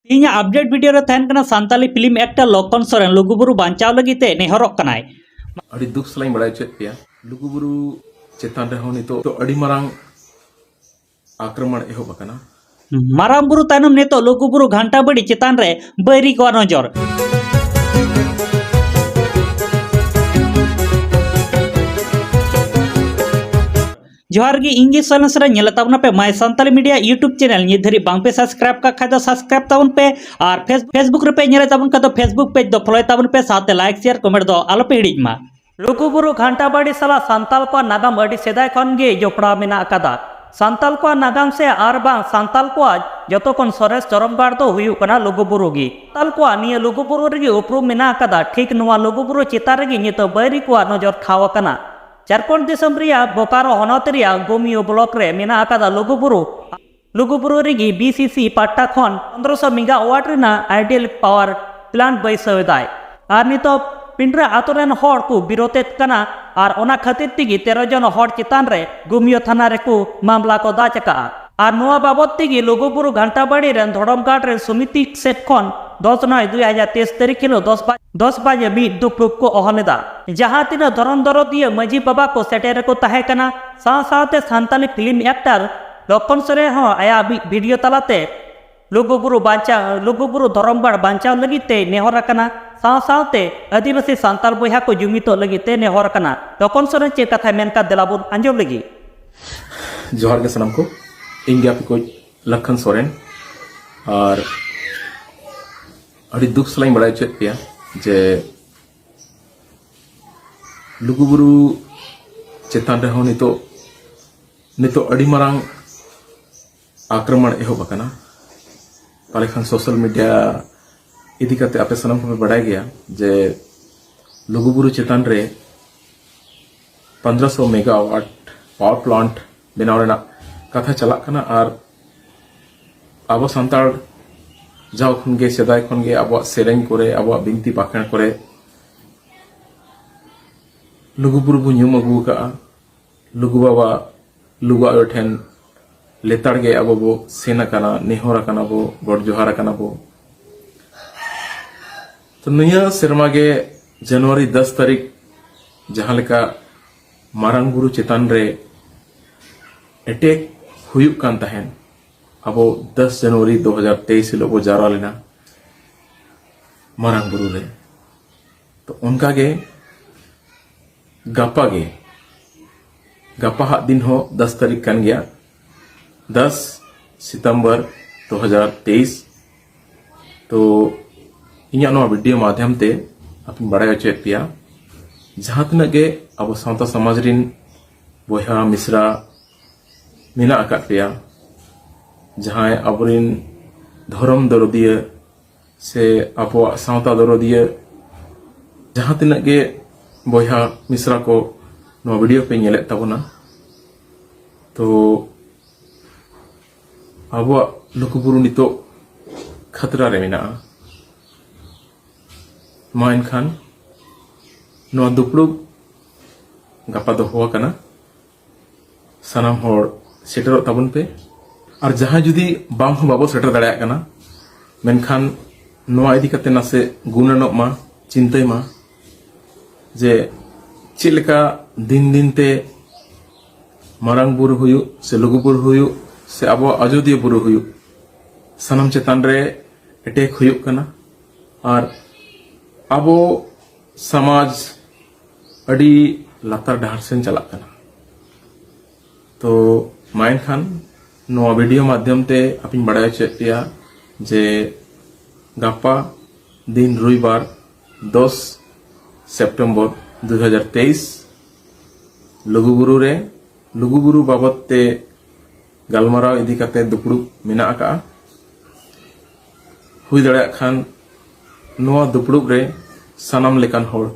ᱤᱧ update video रे तहन कना सान्ताली फिल्म एक्टर लखन सोरेन लुगुबुरु बांचाव लगिते नेहरक कनाय। अड़ी दुख सलाई बड़ा चेत पे लुगुबुरु चेतान रे होनी तो अड़ी मारांग आक्रमण एहोब अकना। मारांग बुरु तायनम नेतो लुगुबुरु घंटा बड़ी चेतान रे बैरी को नजर। जोहार गी इंगी सोलेंस रे नेल ताबना पे माय सान्ताली मीडिया यूट्यूब चैनल नि धरी बांग पे सब्सक्राइब का खाय दो सब्सक्राइब ताबन पे और फेसबुक रे पे नेल ताबन का तो फेसबुक पेज दो फॉलो ताबन पे साथे लाइक शेयर कमेंट दो आलो पे हिडिज मा। लुगुबुरु घंटा बड़ी साला सान्ताल को नागाम अडी सेदाय खन गे जोपड़ा मेना अकादा। सान्ताल को नागाम से आर बांग सान्ताल को जतो कोन सरेस चरमगाड़ दो हुयु कना लुगुबुरु गी। ताल को निया लुगुबुरु रे उपरूम मेना अकादा ठीक नवा लुगुबुरु चिता रे गी नितो बैरी को नजर खाव कना। झारखंड दिसम रिया बोकारो हनत रिया गोमियो ब्लॉक रे मेना अकादा लुगुबुरु रेगी बीसीसी पाट्टा खन 1500 मेगावाट रेना आइडियल पावर प्लांट बैसवेदाय और नितो पिंड्रा आतोरेन हर को विरोधेत कना और ओना खातिर तिगी 13 जन हर चितान रे गोमियो थाना रे को मामला को दाच का और नोआ बाबत तिगी लुगुबुरु घंटा बाड़ी रेन धड़मघाट रे समिति सेट खन 10/9/2023 तारीख हिलो 10 बजे मिद दुपुरुब को अहलेदा जहां तीन धरम दरदिया मजी बाबा को सेटेर को तहे कना साथे सान्ताली फिल्म एक्टर लखन सोरेन हो आया वीडियो तलाते लुगुबुरु धरमगाड़ बांचाव लगिते नेहर कना साथे आदिवासी सान्ताल बोया को जुमितो लगिते नेहर कना। लखन सोरेन चे कथा मेनका देलाबुन आंजम लगी। जोहार के सनम को इंडिया पे कोई लखन सोरेन और अड़ी दुख सलाई बड़ा चेत पे जे लुगुबुरु चेतान रे हो नितो अड़ी मारांग आक्रमण एहोब अकना। पाले खान सोशल मीडिया इदी करते आपे सनम को बड़ा गया जे लुगुबुरु चेतान रे 1500 मेगावाट पावर प्लांट बनाव रेना कथा चला कना और आबो सान्ताल जाओ खनगे सेदाय खनगे अब सेरें करे अब बिनती बाखण करे लुगुबुरु बु ᱧᱩᱢ अगू का लुगु बाबा लुगु आयो ठेन लेताड़ गे अब बो सेना कना नेहर कना बो गड़ जोहार कना बो। तो नया सेरमा गे जनवरी 10 तारीख जहां लेका मारांग बुरु चेतान रे अटैक हुयुक कान तहन अब 10 जनवरी 2023 हिलो बो जारा लेना मारांग बुरु रे। तो उनका गे गप्पा हा दिन हो 10 तारीख कान गया 10 सितंबर 2023। तो इन्या नो वीडियो माध्यम ते अपन बड़ा चेत पिया जहां तना गे अब सावता समाज रिन बोया मिश्रा मेना अकात पिया जहां अबरिन धर्म दरदिया से अब सावता दरदिया जहां तना गे बोया मिश्रा को नो वीडियो पे नेले तबना। तो अब लुगुबुरु नितो खतरा रे मेना मा एनखान नो दुपुरुब गपा दो हुआ कना सनाम होड़ सेटरो तबन पे और जहां जुदी बाम हो बाबो सेटर दाड़ा कना मेनखान नोआ इदी कते नासे गुणनो मा चिंतय मा जे चिलका दिन दिन ते मारांग बुरु हुयु से लुगुबुरु हुयु से अब अयोध्या बुरु हुयु सनम चेतान रे अटैक हुयु कना और अब समाज अड़ी लातार डहार सेन चला कना। तो माइन खान नो वीडियो माध्यम ते अपन बड़ा चेत पिया जे गापा दिन रविवार 10 सितंबर 2023 लुगुबुरु रे लुगुबुरु बाबत ते गलमाराव इदी कते दुपुरुब मेना आका हुई दड़ा खान नोआ दुपुरुब रे सनाम लेकान होड़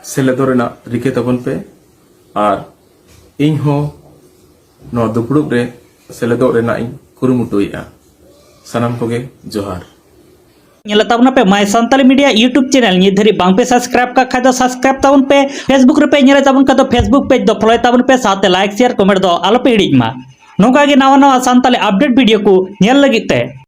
सेलेदो रेना रिके तबन पे और इन हो नोआ दुपुरुब रे सेलेदो रेना इन कुरुमुटुइया सनाम कोगे जोहार। नेल ताबना पे माय सान्ताली मीडिया यूट्यूब चैनल नि धरी बांग पे सब्सक्राइब का खाय दो सब्सक्राइब ताबन पे फेसबुक रे पे नेल ताबन का तो फेसबुक पेज दो फॉलो ताबन पे साथे लाइक शेयर कमेंट दो आलो पे हिडिज मा। नोका गे नवा सान्ताली अपडेट वीडियो को नेल लगित ते।